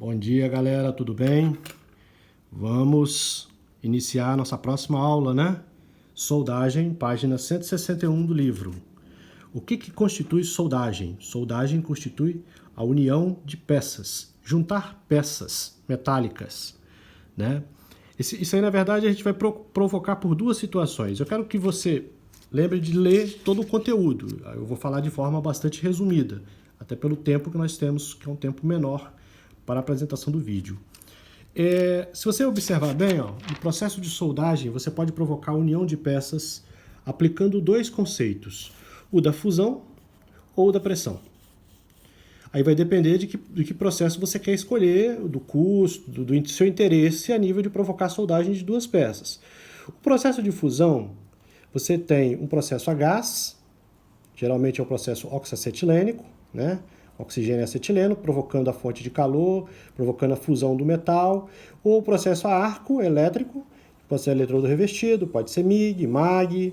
Bom dia, galera, tudo bem? Vamos iniciar nossa próxima aula, né? Soldagem, página 161 do livro. O que constitui soldagem? Soldagem constitui a união de peças, juntar peças metálicas, né? Isso aí, na verdade, a gente vai provocar por duas situações. Eu quero que você lembre de ler todo o conteúdo. Eu vou falar de forma bastante resumida, até pelo tempo que nós temos, que é um tempo menor para a apresentação do vídeo. Se você observar bem, no processo de soldagem, você pode provocar a união de peças aplicando dois conceitos, o da fusão ou da pressão. Aí vai depender de que processo você quer escolher, do custo, do seu interesse a nível de provocar a soldagem de duas peças. O processo de fusão, você tem um processo a gás, geralmente é o processo oxacetilênico, né? Oxigênio e acetileno, provocando a fonte de calor, provocando a fusão do metal, ou o processo a arco elétrico, pode ser eletrodo revestido, pode ser MIG, MAG,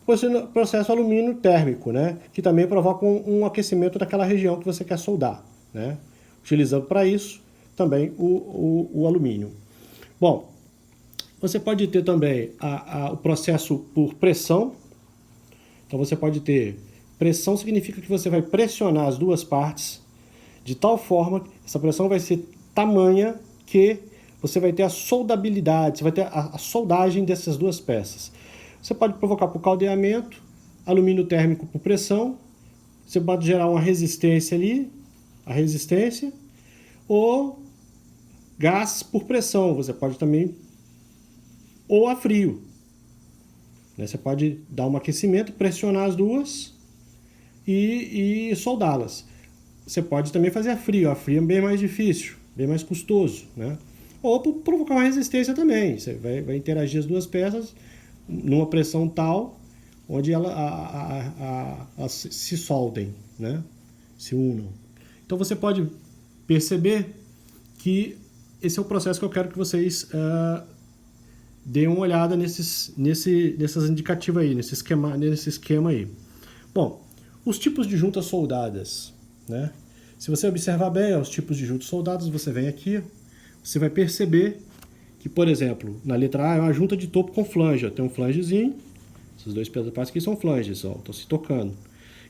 pode ser o processo alumínio térmico, né? Que também provoca um aquecimento daquela região que você quer soldar, né? Utilizando para isso também o alumínio. Bom, você pode ter também o processo por pressão. Então você pode ter pressão, significa que você vai pressionar as duas partes de tal forma que essa pressão vai ser tamanha que você vai ter a soldabilidade, você vai ter a soldagem dessas duas peças. Você pode provocar por caldeamento, alumínio térmico por pressão, você pode gerar uma resistência ali, a resistência, ou gás por pressão, você pode também, ou a frio. Você pode dar um aquecimento, pressionar as duas e soldá-las. Você pode também fazer a frio é bem mais difícil, bem mais custoso, né? Ou provocar uma resistência também, você vai interagir as duas peças numa pressão tal, onde elas se soldem, né? Se unam. Então você pode perceber que esse é o processo que eu quero que vocês deem uma olhada nessas indicativas aí, nesse esquema aí. Bom, os tipos de juntas soldadas, né? Se você observar bem os tipos de juntas soldadas, você vem aqui, você vai perceber que, por exemplo, na letra A é uma junta de topo com flange. Tem um flangezinho, esses dois pedaços aqui são flanges, estão se tocando.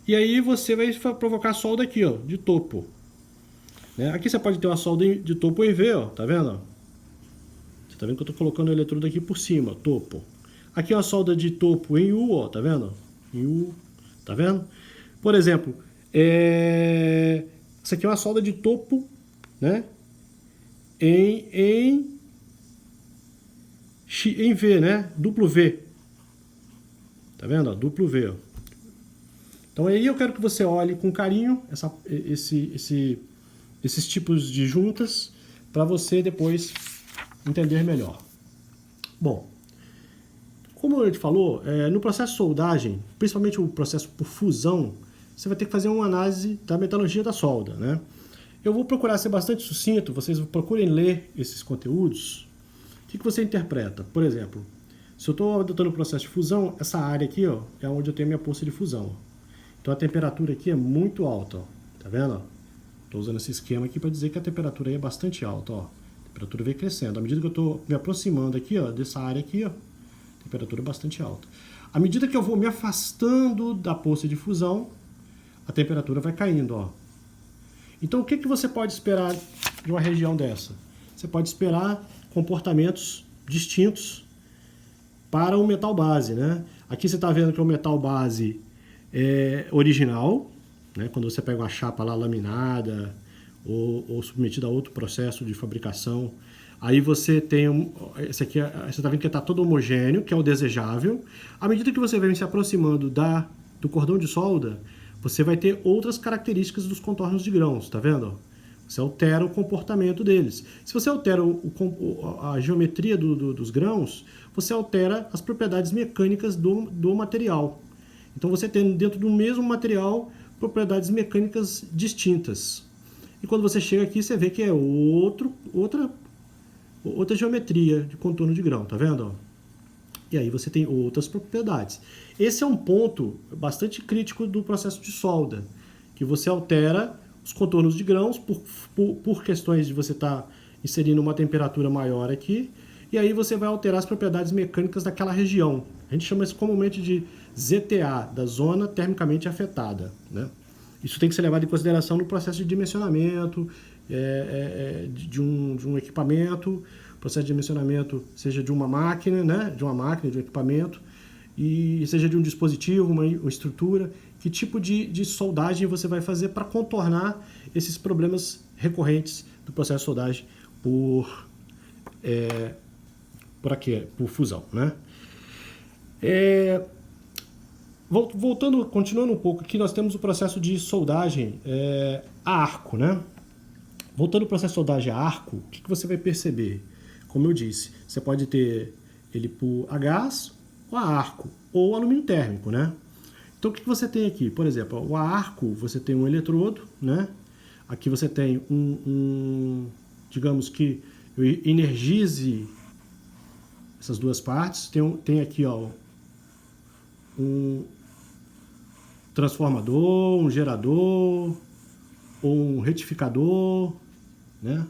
E aí você vai provocar a solda aqui, de topo. Né? Aqui você pode ter uma solda de topo em V, tá vendo? Você tá vendo que eu estou colocando o eletrodo aqui por cima, topo. Aqui é uma solda de topo em U, tá vendo? Em U, tá vendo? Por exemplo, essa aqui é uma solda de topo, né? Em V, né? Duplo V. Tá vendo? Duplo V. Então aí eu quero que você olhe com carinho esses tipos de juntas para você depois entender melhor. Bom, como a gente falou, no processo de soldagem, principalmente o processo por fusão, você vai ter que fazer uma análise da metalurgia da solda, né? Eu vou procurar ser bastante sucinto, vocês procurem ler esses conteúdos. O que você interpreta? Por exemplo, se eu estou adotando o processo de fusão, essa área aqui é onde eu tenho minha poça de fusão. Então a temperatura aqui é muito alta, tá vendo? Estou usando esse esquema aqui para dizer que a temperatura aí é bastante alta. A temperatura vem crescendo. À medida que eu estou me aproximando aqui, dessa área aqui, a temperatura é bastante alta. À medida que eu vou me afastando da poça de fusão, a temperatura vai caindo. Então o que você pode esperar de uma região dessa? Você pode esperar comportamentos distintos para o metal base, né? Aqui você está vendo que o metal base é original, né? Quando você pega uma chapa lá laminada ou submetida a outro processo de fabricação, aí você tem esse aqui, você está vendo que está todo homogêneo, que é o desejável. À medida que você vem se aproximando do cordão de solda, você vai ter outras características dos contornos de grãos, tá vendo? Você altera o comportamento deles. Se você altera a geometria dos grãos, você altera as propriedades mecânicas do material. Então você tem dentro do mesmo material propriedades mecânicas distintas. E quando você chega aqui, você vê que é outra geometria de contorno de grão, tá vendo? E aí você tem outras propriedades. Esse é um ponto bastante crítico do processo de solda, que você altera os contornos de grãos, por questões de você estar inserindo uma temperatura maior aqui, e aí você vai alterar as propriedades mecânicas daquela região. A gente chama isso comumente de ZTA, da zona termicamente afetada, né? Isso tem que ser levado em consideração no processo de dimensionamento de um equipamento, processo de dimensionamento seja de uma máquina, né? De um equipamento, e seja de um dispositivo, uma estrutura, que tipo de soldagem você vai fazer para contornar esses problemas recorrentes do processo de soldagem por fusão, né? Voltando, continuando um pouco aqui, nós temos o processo de soldagem a arco, né? Voltando ao processo de soldagem a arco, o que você vai perceber? Como eu disse, você pode ter ele a gás ou a arco, ou alumínio térmico, né? Então o que você tem aqui? Por exemplo, o a arco, você tem um eletrodo, né? Aqui você tem digamos que eu energize essas duas partes. Tem aqui, ó, um transformador, um gerador, ou um retificador, né?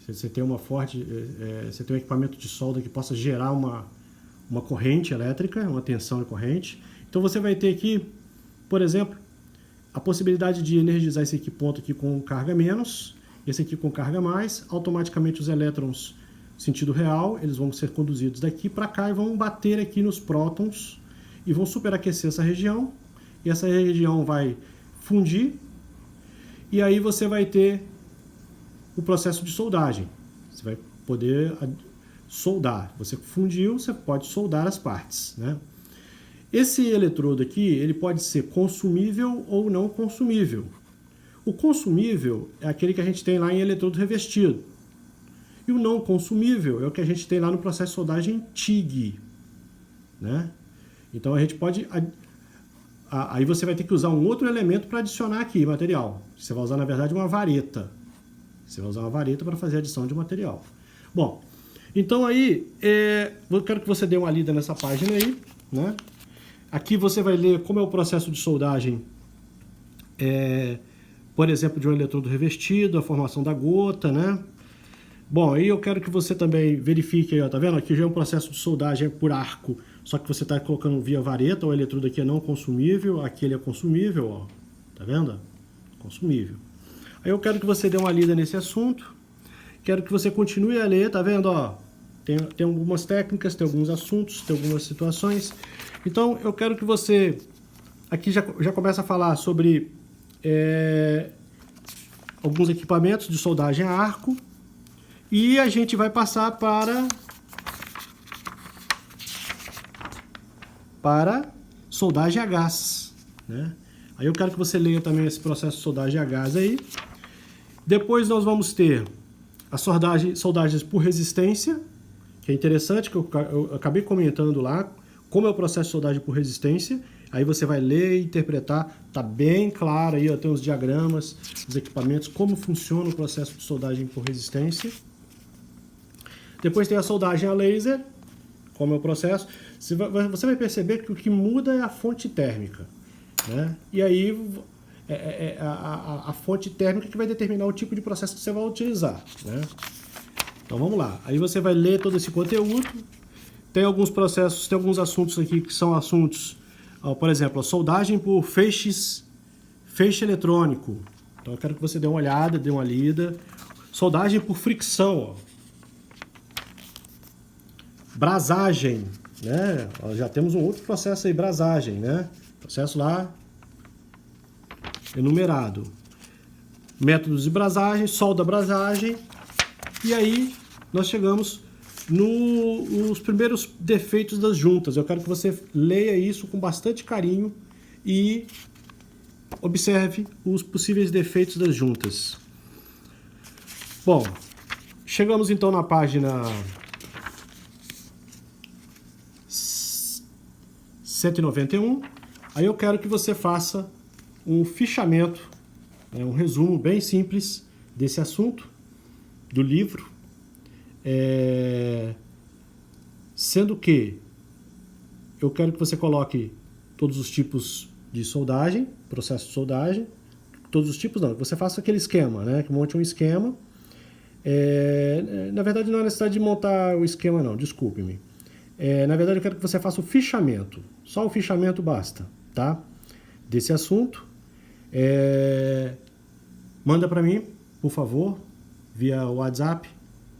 Você tem você tem um equipamento de solda que possa gerar uma corrente elétrica, uma tensão de corrente. Então você vai ter aqui, por exemplo, a possibilidade de energizar esse ponto aqui com carga menos, esse aqui com carga mais. Automaticamente os elétrons, sentido real, eles vão ser conduzidos daqui para cá e vão bater aqui nos prótons e vão superaquecer essa região, e essa região vai fundir, e aí você vai ter o processo de soldagem. Você vai poder soldar. Você fundiu, você pode soldar as partes, né? Esse eletrodo aqui, ele pode ser consumível ou não consumível. O consumível é aquele que a gente tem lá em eletrodo revestido. E o não consumível é o que a gente tem lá no processo de soldagem TIG, né? Então a gente pode... Aí você vai ter que usar um outro elemento para adicionar aqui material. Você vai usar, na verdade, uma vareta. Você vai usar uma vareta para fazer a adição de material. Bom, então aí, eu quero que você dê uma lida nessa página aí, né? Aqui você vai ler como é o processo de soldagem, por exemplo, de um eletrodo revestido, a formação da gota, né? Bom, aí eu quero que você também verifique aí, ó, tá vendo? Aqui já é um processo de soldagem por arco, só que você está colocando via vareta. O eletrodo aqui é não consumível, aqui ele é consumível, ó, tá vendo? Consumível. Aí eu quero que você dê uma lida nesse assunto, quero que você continue a ler, tá vendo, ó? Tem algumas técnicas, tem alguns assuntos, tem algumas situações. Então eu quero que você aqui já comece a falar sobre alguns equipamentos de soldagem a arco, e a gente vai passar para soldagem a gás, né? Aí eu quero que você leia também esse processo de soldagem a gás aí. Depois nós vamos ter as soldagens por resistência, que é interessante, que eu acabei comentando lá, como é o processo de soldagem por resistência. Aí você vai ler e interpretar, tá bem claro aí, ó, tem os diagramas dos equipamentos, como funciona o processo de soldagem por resistência. Depois tem a soldagem a laser, como é o processo. Você vai perceber que o que muda é a fonte térmica, né? E aí a fonte térmica que vai determinar o tipo de processo que você vai utilizar, né? Então vamos lá. Aí você vai ler todo esse conteúdo. Tem alguns processos, tem alguns assuntos aqui que são assuntos, ó, por exemplo, a soldagem por feixe eletrônico. Então eu quero que você dê uma olhada, dê uma lida. Soldagem por fricção, ó. Brasagem, né? Ó, já temos um outro processo aí, brasagem, né? Processo lá enumerado. Métodos de brasagem, solda brasagem. E aí nós chegamos nos primeiros defeitos das juntas. Eu quero que você leia isso com bastante carinho e observe os possíveis defeitos das juntas. Bom, chegamos então na página 191. Aí eu quero que você faça um fichamento, né, um resumo bem simples desse assunto, do livro, sendo que eu quero que você coloque todos os tipos de soldagem, processo de soldagem, todos os tipos não, que você faça aquele esquema, né? Que monte um esquema. Na verdade, não é necessidade de montar o esquema não, desculpe-me. Na verdade, eu quero que você faça o fichamento. Só o fichamento basta, tá? Desse assunto. Manda para mim, por favor, via WhatsApp,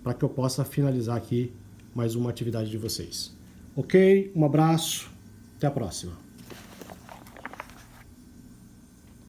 para que eu possa finalizar aqui mais uma atividade de vocês. Ok? Um abraço, até a próxima.